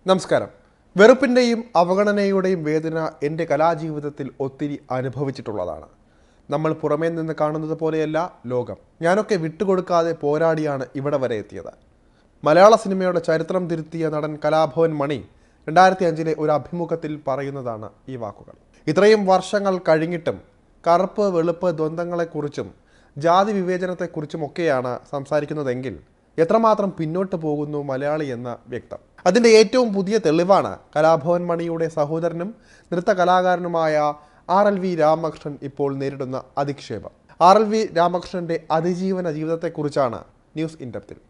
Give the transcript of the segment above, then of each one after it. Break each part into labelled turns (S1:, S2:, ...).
S1: നമസ്കാരം. വെറുപ്പിൻ്റെയും അവഗണനയുടെയും വേദന എൻ്റെ കലാജീവിതത്തിൽ ഒത്തിരി അനുഭവിച്ചിട്ടുള്ളതാണ്. നമ്മൾ പുറമേ നിന്ന് കാണുന്നത് പോലെയല്ല ലോകം. ഞാനൊക്കെ വിട്ടുകൊടുക്കാതെ പോരാടിയാണ് ഇവിടെ വരെ എത്തിയത്. മലയാള സിനിമയുടെ ചരിത്രം തിരുത്തിയ നടൻ കലാഭവൻ മണി 2005 ഒരു അഭിമുഖത്തിൽ പറയുന്നതാണ് ഈ വാക്കുകൾ. ഇത്രയും വർഷങ്ങൾ കഴിഞ്ഞിട്ടും കറുപ്പ് വെളുപ്പ് ദ്വന്ദ്ങ്ങളെക്കുറിച്ചും ജാതി വിവേചനത്തെക്കുറിച്ചുമൊക്കെയാണ് സംസാരിക്കുന്നതെങ്കിൽ എത്രമാത്രം പിന്നോട്ട് പോകുന്നു മലയാളി എന്ന വ്യക്തം. അതിൻ്റെ ഏറ്റവും പുതിയ തെളിവാണ് കലാഭവൻ മണിയുടെ സഹോദരനും നൃത്ത കലാകാരനുമായ RLV രാമകൃഷ്ണൻ ഇപ്പോൾ നേരിടുന്ന അധിക്ഷേപം. RLV രാമകൃഷ്ണൻ്റെ അതിജീവന ജീവിതത്തെക്കുറിച്ചാണ് ന്യൂസ് ഇൻ ഡെപ്തിൽ.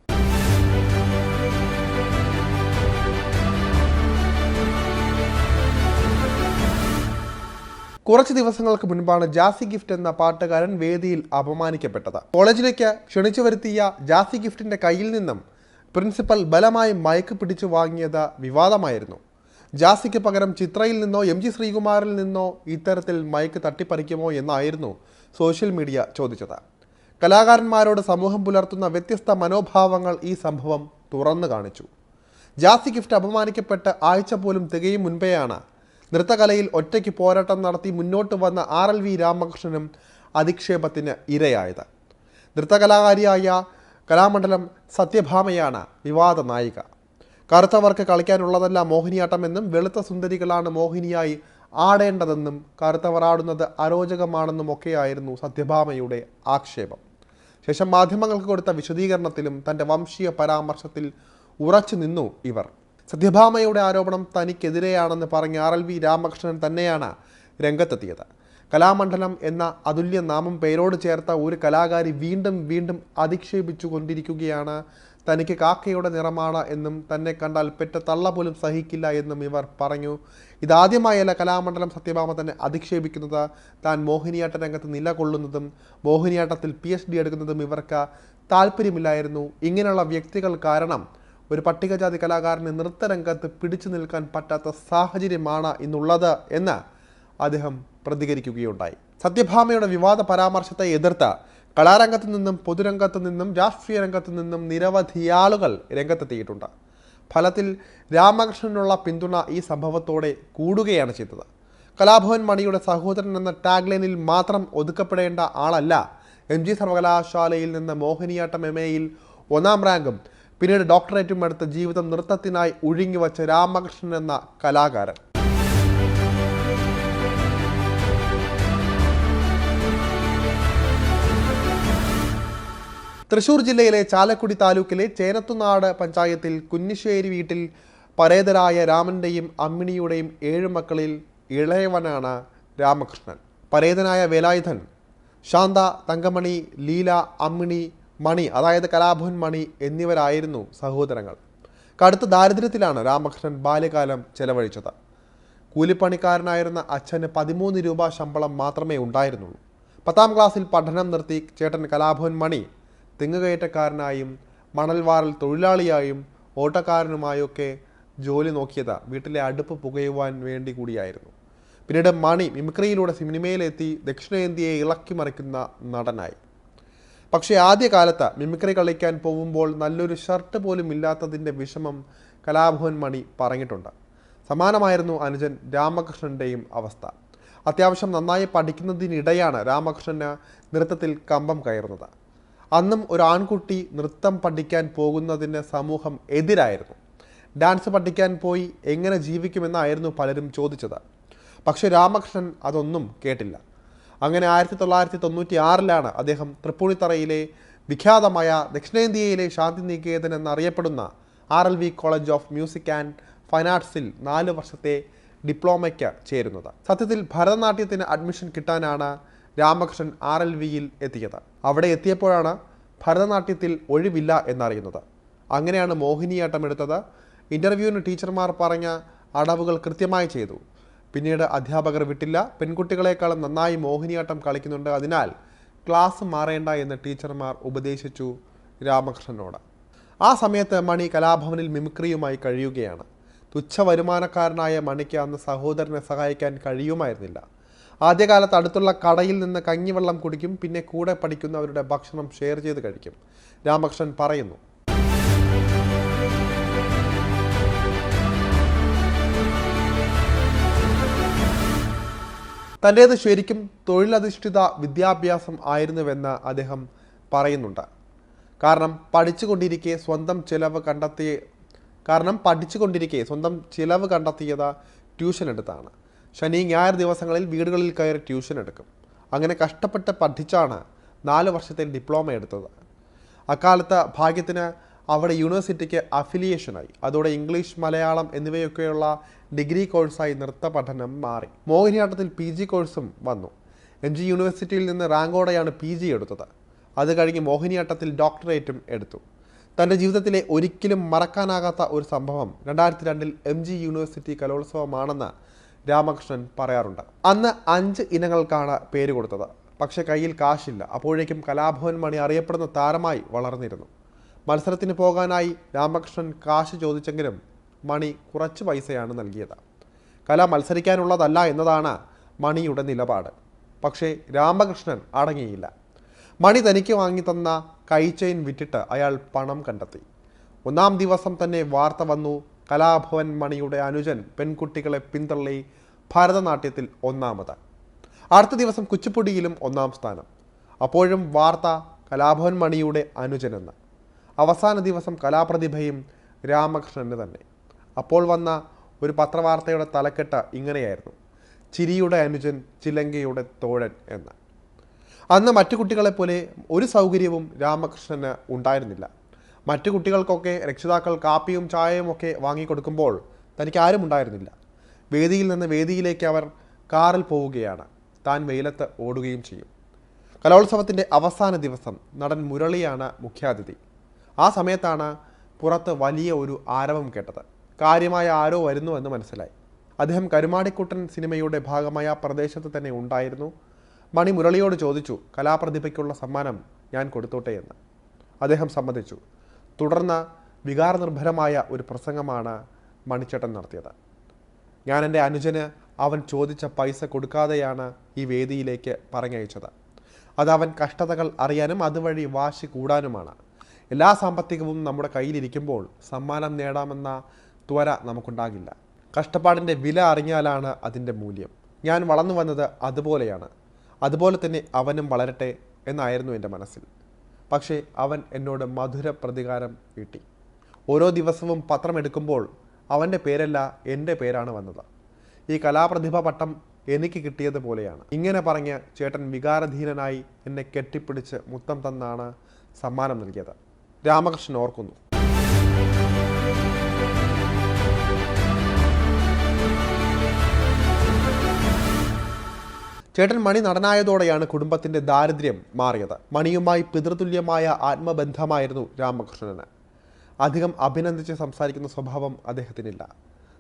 S1: കുറച്ച് ദിവസങ്ങൾക്ക് മുൻപാണ് ജാസി ഗിഫ്റ്റ് എന്ന പാട്ടുകാരൻ വേദിയിൽ അപമാനിക്കപ്പെട്ടത്. കോളേജിലേക്ക് ക്ഷണിച്ചു വരുത്തിയ ജാസി ഗിഫ്റ്റിന്റെ കയ്യിൽ നിന്നും പ്രിൻസിപ്പൽ ബലമായി മയക്ക് പിടിച്ചു വാങ്ങിയത് വിവാദമായിരുന്നു. ജാസിക്ക് പകരം ചിത്രയിൽ നിന്നോ MG ശ്രീകുമാറിൽ നിന്നോ ഇത്തരത്തിൽ മയക്ക് തട്ടിപ്പറിക്കുമോ എന്നായിരുന്നു സോഷ്യൽ മീഡിയ ചോദിച്ചത്. കലാകാരന്മാരോട് സമൂഹം പുലർത്തുന്ന വ്യത്യസ്ത മനോഭാവങ്ങൾ ഈ സംഭവം തുറന്നു കാണിച്ചു. ജാസി ഗിഫ്റ്റ് അപമാനിക്കപ്പെട്ട് ആഴ്ച പോലും തികയും മുൻപെയാണ് നൃത്തകലയിൽ ഒറ്റയ്ക്ക് പോരാട്ടം നടത്തി മുന്നോട്ട് വന്ന RLV രാമകൃഷ്ണനും അധിക്ഷേപത്തിന് ഇരയായത്. നൃത്തകലാകാരിയായ കലാമണ്ഡലം സത്യഭാമയാണ് വിവാദ നായിക. കറുത്തവർക്ക് കളിക്കാനുള്ളതല്ല മോഹിനിയാട്ടമെന്നും വെളുത്ത സുന്ദരികളാണ് മോഹിനിയായി ആടേണ്ടതെന്നും കറുത്തവർ ആടുന്നത് അരോചകമാണെന്നും ഒക്കെയായിരുന്നു സത്യഭാമയുടെ ആക്ഷേപം. ശേഷം മാധ്യമങ്ങൾക്ക് കൊടുത്ത വിശദീകരണത്തിലും തൻ്റെ വംശീയ പരാമർശത്തിൽ ഉറച്ചു നിന്നു ഇവർ. സത്യഭാമയുടെ ആരോപണം തനിക്കെതിരെയാണെന്ന് പറഞ്ഞ RLV രാമകൃഷ്ണൻ തന്നെയാണ് രംഗത്തെത്തിയത്. കലാമണ്ഡലം എന്ന അതുല്യ നാമം പേരോട് ചേർത്ത ഒരു കലാകാരി വീണ്ടും വീണ്ടും അധിക്ഷേപിച്ചു കൊണ്ടിരിക്കുകയാണ്. തനിക്ക് കാക്കയുടെ നിറമാണ് എന്നും തന്നെ കണ്ടാൽ പെറ്റ തള്ള പോലും സഹിക്കില്ല എന്നും ഇവർ പറഞ്ഞു. ഇതാദ്യമായല്ല കലാമണ്ഡലം സത്യഭാമ തന്നെ അധിക്ഷേപിക്കുന്നത്. താൻ മോഹിനിയാട്ട രംഗത്ത് നിലകൊള്ളുന്നതും മോഹിനിയാട്ടത്തിൽ PhD എടുക്കുന്നതും ഇവർക്ക് താല്പര്യമില്ലായിരുന്നു. ഇങ്ങനെയുള്ള വ്യക്തികൾ കാരണം ഒരു പട്ടികജാതി കലാകാരന് നൃത്തരംഗത്ത് പിടിച്ചു നിൽക്കാൻ പറ്റാത്ത സാഹചര്യമാണ് ഇന്നുള്ളത് എന്ന് അദ്ദേഹം പ്രതികരിക്കുകയുണ്ടായി. സത്യഭാമയുടെ വിവാദ പരാമർശത്തെ എതിർത്ത് കലാരംഗത്തു നിന്നും പൊതുരംഗത്തു നിന്നും രാഷ്ട്രീയ രംഗത്തു നിന്നും നിരവധി ആളുകൾ രംഗത്തെത്തിയിട്ടുണ്ട്. ഫലത്തിൽ രാമകൃഷ്ണനുള്ള പിന്തുണ ഈ സംഭവത്തോടെ കൂടുകയാണ് ചെയ്തത്. കലാഭവൻ മണിയുടെ സഹോദരൻ എന്ന ടാഗ്ലൈനിൽ മാത്രം ഒതുക്കപ്പെടേണ്ട ആളല്ല MG സർവകലാശാലയിൽ നിന്ന് മോഹിനിയാട്ടം MAയിൽ 1ാം റാങ്കും പിന്നീട് ഡോക്ടറേറ്റും എടുത്ത ജീവിതം നൃത്തത്തിനായി ഒഴുങ്ങിവച്ച രാമകൃഷ്ണൻ എന്ന കലാകാരൻ. തൃശൂർ ജില്ലയിലെ ചാലക്കുടി താലൂക്കിലെ ചേനത്തുനാട് പഞ്ചായത്തിൽ കുന്നിശ്ശേരി വീട്ടിൽ പരേതരായ രാമൻ്റെയും അമ്മിണിയുടെയും 7 മക്കളിൽ ഇളയവനാണ് രാമകൃഷ്ണൻ. പരേതനായ വേലായുധൻ, ശാന്ത, തങ്കമണി, ലീല, അമ്മിണി, മണി അതായത് കലാഭവൻ മണി എന്നിവരായിരുന്നു സഹോദരങ്ങൾ. കടുത്ത ദാരിദ്ര്യത്തിലാണ് രാമകൃഷ്ണൻ ബാല്യകാലം ചെലവഴിച്ചത്. കൂലിപ്പണിക്കാരനായിരുന്ന അച്ഛന് 13 രൂപ ശമ്പളം മാത്രമേ ഉണ്ടായിരുന്നുള്ളൂ. 10ാം ക്ലാസ്സിൽ പഠനം നിർത്തി ചേട്ടൻ കലാഭവൻ മണി തെങ്ങുകയറ്റക്കാരനായും മണൽവാരൽ തൊഴിലാളിയായും ഓട്ടക്കാരനുമായൊക്കെ ജോലി നോക്കിയത് വീട്ടിലെ അടുപ്പ് പുകയുവാൻ വേണ്ടി കൂടിയായിരുന്നു. പിന്നീട് മണി മിമിക്രിയിലൂടെ സിനിമയിലെത്തി ദക്ഷിണേന്ത്യയെ ഇളക്കി മറിക്കുന്ന നടനായി. പക്ഷേ ആദ്യകാലത്ത് മിമിക്രി കളിക്കാൻ പോകുമ്പോൾ നല്ലൊരു ഷർട്ട് പോലും ഇല്ലാത്തതിൻ്റെ വിഷമം കലാഭവൻ മണി പറഞ്ഞിട്ടുണ്ട്. സമാനമായിരുന്നു അനുജൻ രാമകൃഷ്ണൻ്റെയും അവസ്ഥ. അത്യാവശ്യം നന്നായി പഠിക്കുന്നതിനിടെയാണ് രാമകൃഷ്ണന് നൃത്തത്തിൽ കമ്പം കയറുന്നത്. അന്നും ഒരു ആൺകുട്ടി നൃത്തം പഠിക്കാൻ പോകുന്നതിന് സമൂഹം എതിരായിരുന്നു. ഡാൻസ് പഠിക്കാൻ പോയി എങ്ങനെ ജീവിക്കുമെന്നായിരുന്നു പലരും ചോദിച്ചത്. പക്ഷേ രാമകൃഷ്ണൻ അതൊന്നും കേട്ടില്ല. അങ്ങനെ 1996 അദ്ദേഹം തൃപ്പൂണിത്തറയിലെ വിഖ്യാതമായ ദക്ഷിണേന്ത്യയിലെ ശാന്തിനികേതൻ എന്നറിയപ്പെടുന്ന RLV college of music and fine ആർട്സിൽ 4 വർഷത്തെ ഡിപ്ലോമയ്ക്ക് ചേരുന്നത്. സത്യത്തിൽ ഭരതനാട്യത്തിന് അഡ്മിഷൻ കിട്ടാനാണ് രാമകൃഷ്ണൻ RLVയിൽ എത്തിയത്. അവിടെ എത്തിയപ്പോഴാണ് ഭരതനാട്യത്തിൽ ഒഴിവില്ല എന്നറിയുന്നത്. അങ്ങനെയാണ് മോഹിനിയാട്ടം എടുത്തത്. ഇൻ്റർവ്യൂവിന് ടീച്ചർമാർ പറഞ്ഞ അടവുകൾ കൃത്യമായി ചെയ്തു. പിന്നീട് അധ്യാപകർ വിട്ടില്ല. പെൺകുട്ടികളെക്കാളും നന്നായി മോഹിനിയാട്ടം കളിക്കുന്നുണ്ട്, അതിനാൽ ക്ലാസ് മാറേണ്ട എന്ന് ടീച്ചർമാർ ഉപദേശിച്ചു രാമകൃഷ്ണനോട്. ആ സമയത്ത് മണി കലാഭവനിൽ മിമിക്രിയുമായി കഴിയുകയാണ്. തുച്ഛ വരുമാനക്കാരനായ മണിക്ക് അന്ന് സഹോദരനെ സഹായിക്കാൻ കഴിയുമായിരുന്നില്ല. ആദ്യകാലത്ത് അടുത്തുള്ള കടയിൽ നിന്ന് കഞ്ഞിവെള്ളം കുടിക്കും, പിന്നെ കൂടെ പഠിക്കുന്നവരുടെ ഭക്ഷണം ഷെയർ ചെയ്ത് കഴിക്കും. രാമകൃഷ്ണൻ പറയുന്നു. തൻ്റേത് ശരിക്കും തൊഴിലധിഷ്ഠിത വിദ്യാഭ്യാസം ആയിരുന്നുവെന്ന് അദ്ദേഹം പറയുന്നുണ്ട്. കാരണം പഠിച്ചുകൊണ്ടിരിക്കെ സ്വന്തം ചിലവ് കണ്ടെത്തിയത് ട്യൂഷൻ എടുത്താണ്. ശനി ഞായർ ദിവസങ്ങളിൽ വീടുകളിൽ കയറി ട്യൂഷൻ എടുക്കും. അങ്ങനെ കഷ്ടപ്പെട്ട് പഠിച്ചാണ് 4 വർഷത്തെ ഡിപ്ലോമ എടുത്തത്. അക്കാലത്ത് ഭാഗ്യത്തിന് അവിടെ യൂണിവേഴ്സിറ്റിക്ക് അഫിലിയേഷനായി. അതോടെ ഇംഗ്ലീഷ്, മലയാളം എന്നിവയൊക്കെയുള്ള ഡിഗ്രി കോഴ്സായി നൃത്ത പഠനം മാറി. മോഹിനിയാട്ടത്തിൽ PG കോഴ്സും വന്നു. MG യൂണിവേഴ്സിറ്റിയിൽ നിന്ന് റാങ്കോടെയാണ് PG എടുത്തത്. അത് കഴിഞ്ഞ് മോഹിനിയാട്ടത്തിൽ ഡോക്ടറേറ്റും എടുത്തു. തൻ്റെ ജീവിതത്തിലെ ഒരിക്കലും മറക്കാനാകാത്ത ഒരു സംഭവം 2002 MG യൂണിവേഴ്സിറ്റി കലോത്സവമാണെന്ന് രാമകൃഷ്ണൻ പറയാറുണ്ട്. അന്ന് 5 ഇനങ്ങൾക്കാണ് പേര് കൊടുത്തത്. പക്ഷേ കയ്യിൽ കാശില്ല. അപ്പോഴേക്കും കലാഭവൻ മണി അറിയപ്പെടുന്ന താരമായി വളർന്നിരുന്നു. മത്സരത്തിന് പോകാനായി രാമകൃഷ്ണൻ കാശ് ചോദിച്ചെങ്കിലും മണി കുറച്ച് പൈസയാണ് നൽകിയത്. കല മത്സരിക്കാനുള്ളതല്ല എന്നതാണ് മണിയുടെ നിലപാട്. പക്ഷേ രാമകൃഷ്ണൻ അടങ്ങിയില്ല. മണി തനിക്ക് വാങ്ങിത്തന്ന കൈച്ചെയിൻ വിറ്റിട്ട് അയാൾ പണം കണ്ടെത്തി. 1-ാം ദിവസം തന്നെ വാർത്ത വന്നു, കലാഭവൻ മണിയുടെ അനുജൻ പെൺകുട്ടികളെ പിന്തള്ളി ഭരതനാട്യത്തിൽ 1ാമത്. അടുത്ത ദിവസം കുച്ചിപ്പുടിയിലും 1ാം സ്ഥാനം. അപ്പോഴും വാർത്ത കലാഭവൻ മണിയുടെ അനുജനെന്ന്. അവസാന ദിവസം കലാപ്രതിഭയും രാമകൃഷ്ണന് തന്നെ. അപ്പോൾ വന്ന ഒരു പത്രവാർത്തയുടെ തലക്കെട്ട് ഇങ്ങനെയായിരുന്നു: ചിരിയുടെ അനുജൻ, ചിലങ്കയുടെ തോഴൻ എന്ന്. അന്ന് മറ്റു കുട്ടികളെപ്പോലെ ഒരു സൗകര്യവും രാമകൃഷ്ണന് ഉണ്ടായിരുന്നില്ല. മറ്റു കുട്ടികൾക്കൊക്കെ രക്ഷിതാക്കൾ കാപ്പിയും ചായയും ഒക്കെ വാങ്ങിക്കൊടുക്കുമ്പോൾ തനിക്ക് ആരും ഉണ്ടായിരുന്നില്ല. വേദിയിൽ നിന്ന് വേദിയിലേക്ക് അവർ കാറിൽ പോവുകയാണ്. താൻ വെയിലത്ത് ഓടുകയും ചെയ്യും. കലോത്സവത്തിൻ്റെ അവസാന ദിവസം നടൻ മുരളിയാണ് മുഖ്യാതിഥി. ആ സമയത്താണ് പുറത്ത് വലിയ ഒരു ആരവം കേട്ടത്. കാര്യമായ ആരോ വരുന്നുവെന്ന് മനസ്സിലായി. അദ്ദേഹം കരുമാടിക്കുട്ടൻ സിനിമയുടെ ഭാഗമായ പ്രദേശത്ത് തന്നെ ഉണ്ടായിരുന്നു. മണി മുരളിയോട് ചോദിച്ചു, കലാപ്രതിഭയ്ക്കുള്ള സമ്മാനം ഞാൻ കൊടുത്തോട്ടെ എന്ന്. അദ്ദേഹം സമ്മതിച്ചു. തുടർന്ന് വികാരനിർഭരമായ ഒരു പ്രസംഗമാണ് മണിച്ചേട്ടൻ നടത്തിയത്. ഞാൻ എൻ്റെ അനുജന് അവൻ ചോദിച്ച പൈസ കൊടുക്കാതെയാണ് ഈ വേദിയിലേക്ക് പറഞ്ഞയച്ചത്. അത് അവൻ കഷ്ടതകൾ അറിയാനും അതുവഴി വാശി കൂടാനുമാണ്. എല്ലാ സാമ്പത്തികവും നമ്മുടെ കയ്യിലിരിക്കുമ്പോൾ സമ്മാനം നേടാമെന്ന ത്വര നമുക്കുണ്ടാകില്ല. കഷ്ടപ്പാടിൻ്റെ വില അറിഞ്ഞാലാണ് അതിൻ്റെ മൂല്യം. ഞാൻ വളർന്നു വന്നത് അതുപോലെയാണ്. അതുപോലെ തന്നെ അവനും വളരട്ടെ എന്നായിരുന്നു എൻ്റെ മനസ്സിൽ. പക്ഷേ അവൻ എന്നോട് മധുര പ്രതികാരം വീട്ടി. ഓരോ ദിവസവും പത്രമെടുക്കുമ്പോൾ അവൻ്റെ പേരല്ല എൻ്റെ പേരാണ് വന്നത്. ഈ കലാപ്രതിഭ പട്ടം എനിക്ക് കിട്ടിയതുപോലെയാണ്. ഇങ്ങനെ പറഞ്ഞ് ചേട്ടൻ വികാരധീനനായി എന്നെ കെട്ടിപ്പിടിച്ച് മുത്തം തന്നാണ് സമ്മാനം നൽകിയത്. രാമകൃഷ്ണൻ ഓർക്കുന്നു. ചേട്ടൻ മണി നടനായതോടെയാണ് കുടുംബത്തിൻ്റെ ദാരിദ്ര്യം മാറിയത്. മണിയുമായി പിതൃതുല്യമായ ആത്മബന്ധമായിരുന്നു രാമകൃഷ്ണന്. അധികം അഭിനന്ദിച്ച് സംസാരിക്കുന്ന സ്വഭാവം അദ്ദേഹത്തിനില്ല.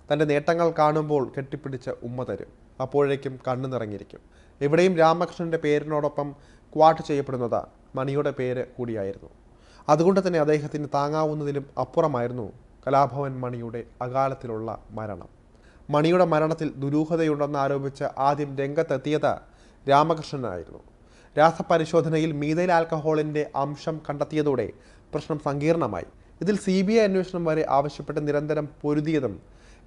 S1: തൻ്റെ നേട്ടങ്ങൾ കാണുമ്പോൾ കെട്ടിപ്പിടിച്ച് ഉമ്മ തരും. അപ്പോഴേക്കും കണ്ണു നിറങ്ങിയിരിക്കും. എവിടെയും രാമകൃഷ്ണൻ്റെ പേരിനോടൊപ്പം ക്വാട്ട് ചെയ്യപ്പെടുന്നത് മണിയുടെ പേര് കൂടിയായിരുന്നു. അതുകൊണ്ട് തന്നെ അദ്ദേഹത്തിന് താങ്ങാവുന്നതിലും അപ്പുറമായിരുന്നു കലാഭവൻ മണിയുടെ അകാലത്തിലുള്ള മരണം. മണിയുടെ മരണത്തിൽ ദുരൂഹതയുണ്ടെന്ന് ആരോപിച്ച് ആദ്യം രംഗത്തെത്തിയത് രാമകൃഷ്ണനായിരുന്നു. രാസപരിശോധനയിൽ മീഥൈൽ ആൽക്കഹോളിൻ്റെ അംശം കണ്ടെത്തിയതോടെ പ്രശ്നം സങ്കീർണമായി. ഇതിൽ CBI അന്വേഷണം വരെ ആവശ്യപ്പെട്ട് നിരന്തരം പൊരുതിയതും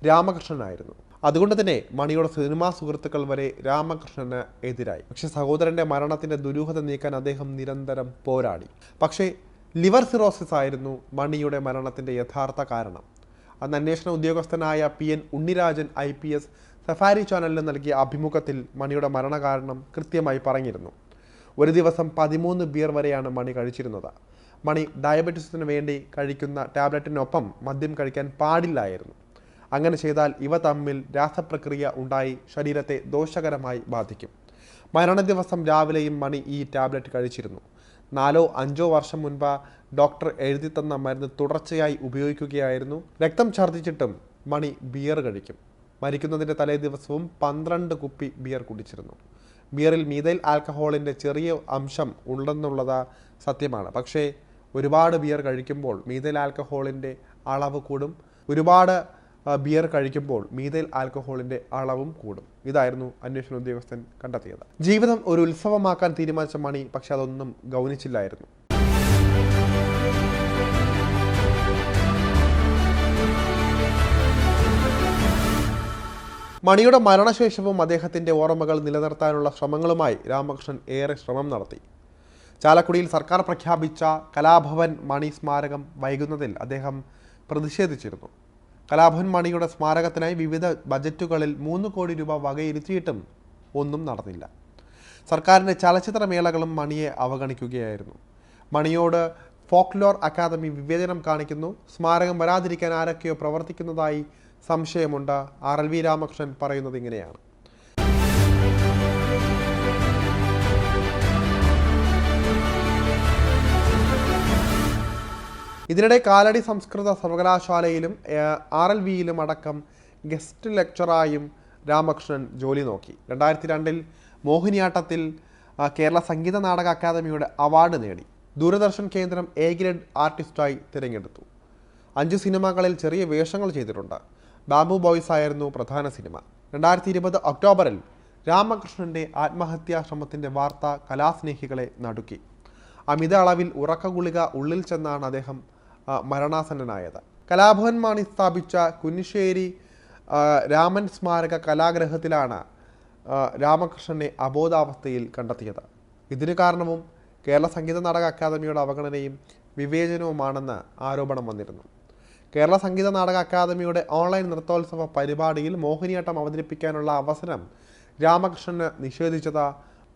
S1: രാമകൃഷ്ണനായിരുന്നു. അതുകൊണ്ട് തന്നെ മണിയുടെ സിനിമാ സുഹൃത്തുക്കൾ വരെ രാമകൃഷ്ണന് എതിരായി. പക്ഷേ സഹോദരൻ്റെ മരണത്തിൻ്റെ ദുരൂഹത നീക്കാൻ അദ്ദേഹം നിരന്തരം പോരാടി. പക്ഷേ ലിവർ സിറോസിസ് ആയിരുന്നു മണിയുടെ മരണത്തിൻ്റെ യഥാർത്ഥ കാരണം. അന്ന് അന്വേഷണ ഉദ്യോഗസ്ഥനായ PN ഉണ്ണിരാജൻ IPS സഫാരി ചാനലിന് നൽകിയ അഭിമുഖത്തിൽ മണിയുടെ മരണകാരണം കൃത്യമായി പറഞ്ഞിരുന്നു. ഒരു ദിവസം 13 ബിയർ വരെയാണ് മണി കഴിച്ചിരുന്നത്. മണി ഡയബറ്റീസിന് വേണ്ടി കഴിക്കുന്ന ടാബ്ലറ്റിനൊപ്പം മദ്യം കഴിക്കാൻ പാടില്ലായിരുന്നു. അങ്ങനെ ചെയ്താൽ ഇവ തമ്മിൽ രാസപ്രക്രിയ ഉണ്ടായി ശരീരത്തെ ദോഷകരമായി ബാധിക്കും. മരണ ദിവസം രാവിലെയും മണി ഈ ടാബ്ലറ്റ് കഴിച്ചിരുന്നു. 4-5 വർഷം മുൻപ് ഡോക്ടർ എഴുതി തന്ന മരുന്ന് തുടർച്ചയായി ഉപയോഗിക്കുകയായിരുന്നു. രക്തം ഛർദ്ദിച്ചിട്ടും മണി ബിയർ കഴിക്കും. മരിക്കുന്നതിൻ്റെ തലേ ദിവസവും 12 കുപ്പി ബിയർ കുടിച്ചിരുന്നു. ബിയറിൽ മീഥൈൽ ആൽക്കഹോളിൻ്റെ ചെറിയ അംശം ഉണ്ടെന്നുള്ളത് സത്യമാണ്. പക്ഷേ ഒരുപാട് ബിയർ കഴിക്കുമ്പോൾ മീഥൈൽ ആൽക്കഹോളിൻ്റെ അളവ് കൂടും. ഒരുപാട് ബിയർ കഴിക്കുമ്പോൾ മീഥൈൽ ആൽക്കഹോളിൻ്റെ അളവും കൂടും. ഇതായിരുന്നു അന്വേഷണ ഉദ്യോഗസ്ഥൻ കണ്ടെത്തിയത്. ജീവിതം ഒരു ഉത്സവമാക്കാൻ തീരുമാനിച്ച മണി പക്ഷെ അതൊന്നും ഗൗനിച്ചില്ലായിരുന്നു. മണിയുടെ മരണശേഷവും അദ്ദേഹത്തിൻ്റെ ഓർമ്മകൾ നിലനിർത്താനുള്ള ശ്രമങ്ങളുമായി രാമകൃഷ്ണൻ ഏറെ ശ്രമം നടത്തി. ചാലക്കുടിയിൽ സർക്കാർ പ്രഖ്യാപിച്ച കലാഭവൻ മണി സ്മാരകം വൈകുന്നതിൽ അദ്ദേഹം പ്രതിഷേധിച്ചിരുന്നു. കലാഭവൻ മണിയുടെ സ്മാരകത്തിനായി വിവിധ ബജറ്റുകളിൽ 3 കോടി രൂപ വകയിരുത്തിയിട്ടും ഒന്നും നടന്നില്ല. സർക്കാരിൻ്റെ ചലച്ചിത്രമേളകളും മണിയെ അവഗണിക്കുകയായിരുന്നു. മണിയോട് ഫോക്ലോർ അക്കാദമി വിവേചനം കാണിക്കുന്നു, സ്മാരകം വരാതിരിക്കാൻ ആരൊക്കെയോ പ്രവർത്തിക്കുന്നതായി സംശയമുണ്ട്. RLV രാമകൃഷ്ണൻ പറയുന്നത് ഇങ്ങനെയാണ്. ഇതിനിടെ കാലടി സംസ്കൃത സർവകലാശാലയിലും RLVയിലും അടക്കം ഗസ്റ്റ് ലെക്ചറായും രാമകൃഷ്ണൻ ജോലി നോക്കി. 2002 മോഹിനിയാട്ടത്തിൽ കേരള സംഗീത നാടക അക്കാദമിയുടെ അവാർഡ് നേടി. ദൂരദർശൻ കേന്ദ്രം A ഗ്രേഡ് ആർട്ടിസ്റ്റായി തിരഞ്ഞെടുത്തു. 5 സിനിമകളിൽ ചെറിയ വേഷങ്ങൾ ചെയ്തിട്ടുണ്ട്. ബാംബു ബോയ്സ് ആയിരുന്നു പ്രധാന സിനിമ. 2020 ഒക്ടോബറിൽ രാമകൃഷ്ണൻ്റെ ആത്മഹത്യാശ്രമത്തിൻ്റെ വാർത്ത കലാസ്നേഹികളെ നടുക്കി. അമിത അളവിൽ ഉറക്കഗുളിക ഉള്ളിൽ ചെന്നാണ് അദ്ദേഹം മരണാസന്നനായത്. കലാഭവൻ മണി സ്ഥാപിച്ച കുന്നിശ്ശേരി രാമൻ സ്മാരക കലാഗ്രഹത്തിലാണ് രാമകൃഷ്ണനെ അബോധാവസ്ഥയിൽ കണ്ടെത്തിയത്. ഇതിന് കാരണവും കേരള സംഗീത നാടക അക്കാദമിയുടെ അവഗണനയും വിവേചനവുമാണെന്ന് ആരോപണം വന്നിരുന്നു. കേരള സംഗീത നാടക അക്കാദമിയുടെ ഓൺലൈൻ നൃത്തോത്സവ പരിപാടിയിൽ മോഹിനിയാട്ടം അവതരിപ്പിക്കാനുള്ള അവസരം രാമകൃഷ്ണന് നിഷേധിച്ചത്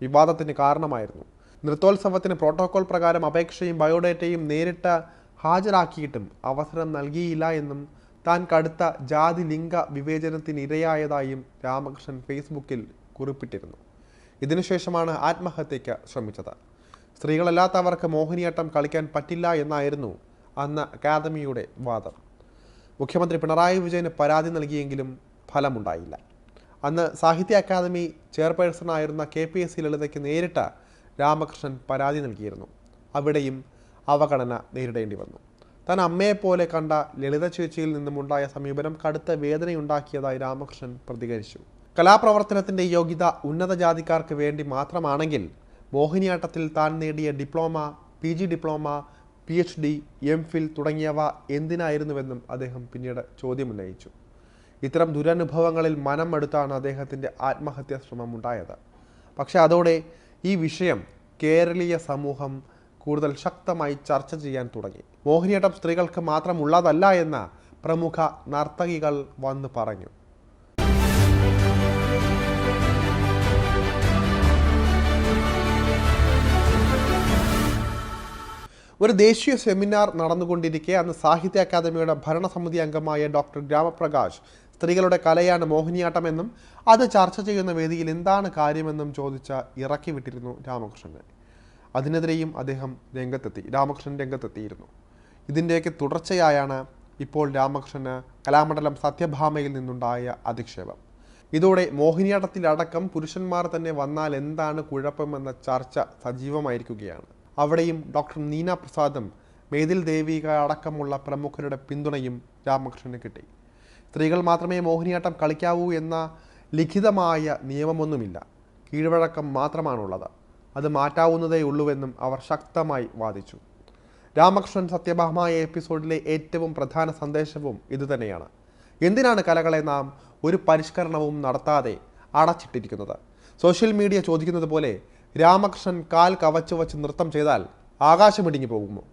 S1: വിവാദത്തിന് കാരണമായിരുന്നു. നൃത്തോത്സവത്തിന് പ്രോട്ടോകോൾ പ്രകാരം അപേക്ഷയും ബയോഡേറ്റയും നേരിട്ട് ഹാജരാക്കിയിട്ടും അവസരം നൽകിയില്ല എന്നും താൻ കടുത്ത ജാതി ലിംഗ വിവേചനത്തിനിരയായതായും രാമകൃഷ്ണൻ ഫേസ്ബുക്കിൽ കുറിപ്പിട്ടിരുന്നു. ഇതിനുശേഷമാണ് ആത്മഹത്യയ്ക്ക് ശ്രമിച്ചത്. സ്ത്രീകളല്ലാത്തവർക്ക് മോഹിനിയാട്ടം കളിക്കാൻ പറ്റില്ല എന്നായിരുന്നു അന്ന് അക്കാദമിയുടെ വാദം. മുഖ്യമന്ത്രി പിണറായി വിജയന് പരാതി നൽകിയെങ്കിലും ഫലമുണ്ടായില്ല. അന്ന് സാഹിത്യ അക്കാദമി ചെയർപേഴ്സണായിരുന്ന KPSC ലളിതയ്ക്ക് നേരിട്ട് രാമകൃഷ്ണൻ പരാതി നൽകിയിരുന്നു. അവിടെയും അവഗണന നേരിടേണ്ടി വന്നു. താൻ അമ്മയെപ്പോലെ കണ്ട ലളിത ചേച്ചിയിൽ നിന്നുമുണ്ടായ സമീപനം കടുത്ത വേദനയുണ്ടാക്കിയതായി രാമകൃഷ്ണൻ പ്രതികരിച്ചു. കലാപ്രവർത്തനത്തിൻ്റെ യോഗ്യത ഉന്നത ജാതിക്കാർക്ക് വേണ്ടി മാത്രമാണെങ്കിൽ മോഹിനിയാട്ടത്തിൽ താൻ നേടിയ diploma, PG diploma, PhD, MPhil തുടങ്ങിയവ എന്തിനായിരുന്നുവെന്നും അദ്ദേഹം പിന്നീട് ചോദ്യമുന്നയിച്ചു. ഇത്തരം ദുരനുഭവങ്ങളിൽ മനം മടുത്താണ് അദ്ദേഹത്തിൻ്റെ ആത്മഹത്യാ ശ്രമം ഉണ്ടായത്. പക്ഷേ അതോടെ ഈ വിഷയം കേരളീയ സമൂഹം കൂടുതൽ ശക്തമായി ചർച്ച ചെയ്യാൻ തുടങ്ങി. മോഹിനിയാട്ടം സ്ത്രീകൾക്ക് മാത്രമുള്ളതല്ല എന്ന് പ്രമുഖ നർത്തകികൾ വന്ന് പറഞ്ഞു. ഒരു ദേശീയ സെമിനാർ നടന്നുകൊണ്ടിരിക്കെ അന്ന് സാഹിത്യ അക്കാദമിയുടെ ഭരണസമിതി അംഗമായ ഡോക്ടർ ഗ്രാമപ്രകാശ് സ്ത്രീകളുടെ കലയാണ് മോഹിനിയാട്ടമെന്നും അത് ചർച്ച ചെയ്യുന്ന വേദിയിൽ എന്താണ് കാര്യമെന്നും ചോദിച്ച് ഇറക്കി വിട്ടിരുന്നു രാമകൃഷ്ണനെ. അതിനെതിരെയും രാമകൃഷ്ണൻ രംഗത്തെത്തിയിരുന്നു. ഇതിൻ്റെയൊക്കെ തുടർച്ചയായാണ് ഇപ്പോൾ രാമകൃഷ്ണന് കലാമണ്ഡലം സത്യഭാമയിൽ നിന്നുണ്ടായ അധിക്ഷേപം. ഇതോടെ മോഹിനിയാട്ടത്തിലടക്കം പുരുഷന്മാർ തന്നെ വന്നാൽ എന്താണ് കുഴപ്പമെന്ന ചർച്ച സജീവമായിരിക്കുകയാണ്. അവിടെയും ഡോക്ടർ നീന പ്രസാദും മേതിൽ ദേവിക അടക്കമുള്ള പ്രമുഖരുടെ പിന്തുണയും രാമകൃഷ്ണന് കിട്ടി. സ്ത്രീകൾ മാത്രമേ മോഹിനിയാട്ടം കളിക്കാവൂ എന്ന ലിഖിതമായ നിയമമൊന്നുമില്ല, കീഴ്വഴക്കം മാത്രമാണുള്ളത്. അത് മാറ്റാവുന്നതേ ഉള്ളൂവെന്നും അവർ ശക്തമായി വാദിച്ചു. രാമകൃഷ്ണൻ സത്യഭാമ എപ്പിസോഡിലെ ഏറ്റവും പ്രധാന സന്ദേശവും ഇതുതന്നെയാണ്. എന്തിനാണ് കലകളെ നാം ഒരു പരിഷ്കരണവും നടത്താതെ അടച്ചിട്ടിരിക്കുന്നത്? സോഷ്യൽ മീഡിയ ചോദിക്കുന്നത് പോലെ രാമകൃഷ്ണൻ കാൽ കവച്ചു വച്ച് നൃത്തം ചെയ്താൽ ആകാശമിടിഞ്ഞു പോകുമോ?